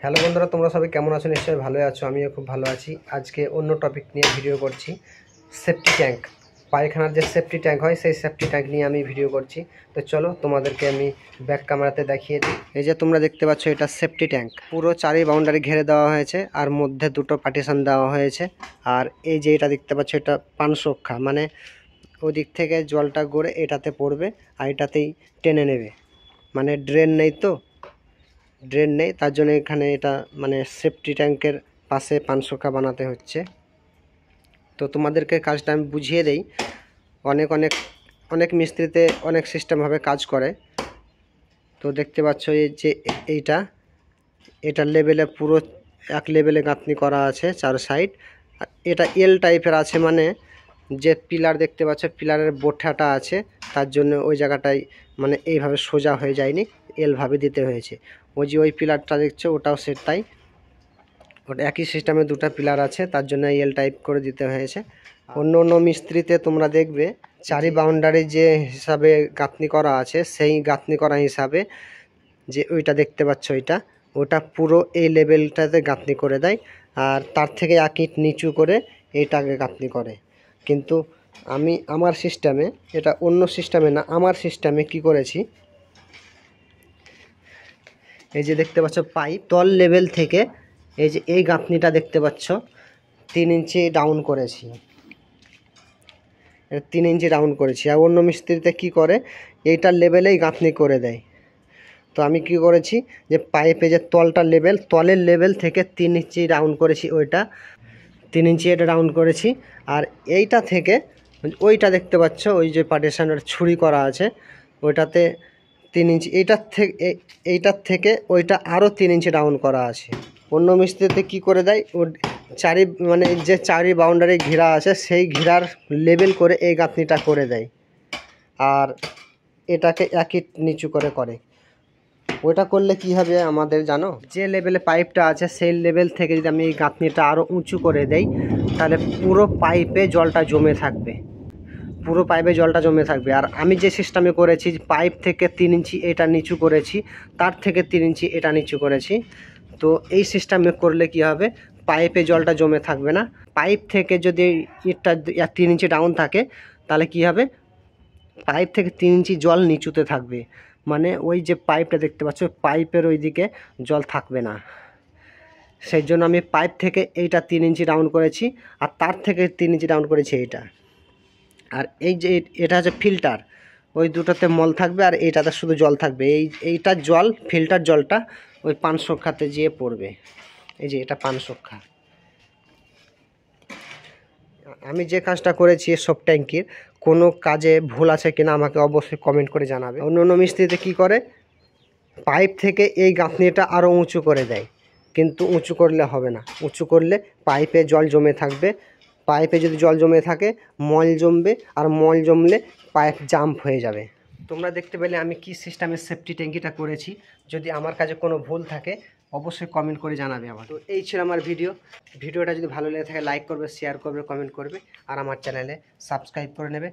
Hello বন্ধুরা, তোমরা সবাই কেমন আছো? নিশ্চয়ই ভালোই আছো, আমিও খুব ভালো আছি। আজকে অন্য টপিক নিয়ে ভিডিও করছি। সেফটি ট্যাঙ্ক, পায়খানার যে সেফটি ট্যাঙ্ক হয় সেই সেফটি ট্যাঙ্ক নিয়ে আমি ভিডিও করছি। তো চলো তোমাদেরকে আমি ব্যাক ক্যামেরাতে দেখিয়ে দিই। এই যে তোমরা দেখতে পাচ্ছ, এটা সেফটি ট্যাঙ্ক। পুরো চারি বাউন্ডারি ঘিরে দেওয়া হয়েছে আর মধ্যে দুটো পার্টিশন দেওয়া হয়েছে। আর এই যে এটা দেখতে পাচ্ছ, এটা পানসক্ষা, মানে ওই দিক থেকে জলটা গড়ে এটাতে পড়বে আর এটাতেই টেনে নেবে। মানে ড্রেন নেই, তার জন্য এখানে এটা মানে সেফটি ট্যাঙ্কের পাশে পানসক্ষা বানাতে হচ্ছে। তো তোমাদেরকে কাজটা আমি বুঝিয়ে দেই। অনেক অনেক অনেক মিস্ত্রিতে অনেক সিস্টেমভাবে কাজ করে। তো দেখতে পাচ্ছ এই যে এটা লেভেলে পুরো এক লেভেলে গাঁথনি করা আছে চার সাইড। এটা এল টাইপের আছে, মানে যে পিলার দেখতে পাচ্ছ, পিলারের বোঠাটা আছে, তার জন্য ওই জায়গাটায় মানে এইভাবে সোজা হয়ে যায়নি, এলভাবে দিতে হয়েছে। ওই যে ওই পিলারটা দেখছো, ওটাও সেটাই, ওটা একই সিস্টেমে দুটো পিলার আছে, তার জন্য এল টাইপ করে দিতে হয়েছে। অন্য অন্য মিস্ত্রিতে তোমরা দেখবে চারি বাউন্ডারি যে হিসাবে গাঁথনি করা আছে, সেই গাঁথনি করা হিসাবে যে ওইটা দেখতে পাচ্ছ, ওটা পুরো এই লেভেলটাতে গাঁথনি করে দেয়, আর তার থেকে এক ইট নিচু করে এইটাকে গাঁথনি করে। কিন্তু আমি আমার সিস্টেমে, এটা অন্য সিস্টেমে না, আমার সিস্টেমে কি করেছি, এই যে দেখতে পাচ্ছ পাইপ তল লেভেল থেকে এই যে এই গাঁথনিটা দেখতে পাচ্ছ 3 ইঞ্চি ডাউন করেছি, 3 ইঞ্চি ডাউন করেছি। আর অন্য মিস্ত্রিতে কি করে, এইটার লেভেলেই গাঁথনি করে দেয়। তো আমি কি করেছি, যে পাইপে যে তলের লেভেল থেকে 3 ইঞ্চি ডাউন করেছি, 3 ইঞ্চি এটা ডাউন করেছি। আর এইটা থেকে ওইটা দেখতে পাচ্ছ, ওই যে পার্টিশনের ছুরি করা আছে, ওইটাতে 3 ইঞ্চি, এইটার থেকে ওইটা আরও 3 ইঞ্চি ডাউন করা আছে। অন্য মিস্ত্রিতে কি করে দেয়, ও মানে যে চারি বাউন্ডারি ঘেরা আছে সেই ঘেরার লেবেল করে এই গাঁথনিটা করে দেয়, আর এটাকে একই নিচু করে। ওটা করলে কি হবে আমাদের জানো, যে লেভেলে পাইপটা আছে সেই লেভেল থেকে যদি আমি এই গাঁথনিটা আরও উঁচু করে দেই, তাহলে পুরো পাইপে জলটা জমে থাকবে, আর আমি যে সিস্টেমে করেছি, পাইপ থেকে 3 ইঞ্চি এটা নিচু করেছি, তার থেকে 3 ইঞ্চি এটা নিচু করেছি। তো এই সিস্টেমে করলে কি হবে, পাইপে জলটা জমে থাকবে না। পাইপ থেকে যদি ইটটা 3 ইঞ্চি ডাউন থাকে, তাহলে কি হবে, পাইপ থেকে 3 ইঞ্চি জল নিচুতে থাকবে, মানে ওই যে পাইপটা দেখতে পাচ্ছ, পাইপের ওই দিকে জল থাকবে না। সেই জন্য আমি পাইপ থেকে এইটা 3 ইঞ্চি ডাউন করেছি, আর তার থেকে 3 ইঞ্চি ডাউন করেছি এইটা। আর এই যে এটা হচ্ছে ফিল্টার, ওই দুটোতে মল থাকবে আর এইটাতে শুধু জল থাকবে। এইটার জল, ফিল্টার জলটা ওই পানসক্ষাতে যেয়ে পড়বে। এই যে এটা পানসক্ষা। আমি যে কাজটা করেছি সব ট্যাঙ্কির, কোনো কাজে ভুল আছে কিনা আমাকে অবশ্যই কমেন্ট করে জানাবে। অন্য অন্য মিস্ত্রিতে কী করে, পাইপ থেকে এই গাঁথনিটা আরও উঁচু করে দেয়, কিন্তু উঁচু করলে হবে না। উঁচু করলে পাইপে জল জমে থাকবে, পাইপে যদি জল জমে থাকে মল জমবে, আর মল জমলে পাইপ জাম্প হয়ে যাবে। তোমরা দেখতে পেলে আমি কি সিস্টেমের সেফটি ট্যাঙ্কিটা করেছি। যদি আমার কাজে কোনো ভুল থাকে অবশ্যই কমেন্ট করে জানাবে আমার। তো এই ছিল আমার ভিডিওটা যদি ভালো লেগে থাকে লাইক করবে, শেয়ার করবে, কমেন্ট করবে, আর আমার চ্যানেলে সাবস্ক্রাইব করে নেবে।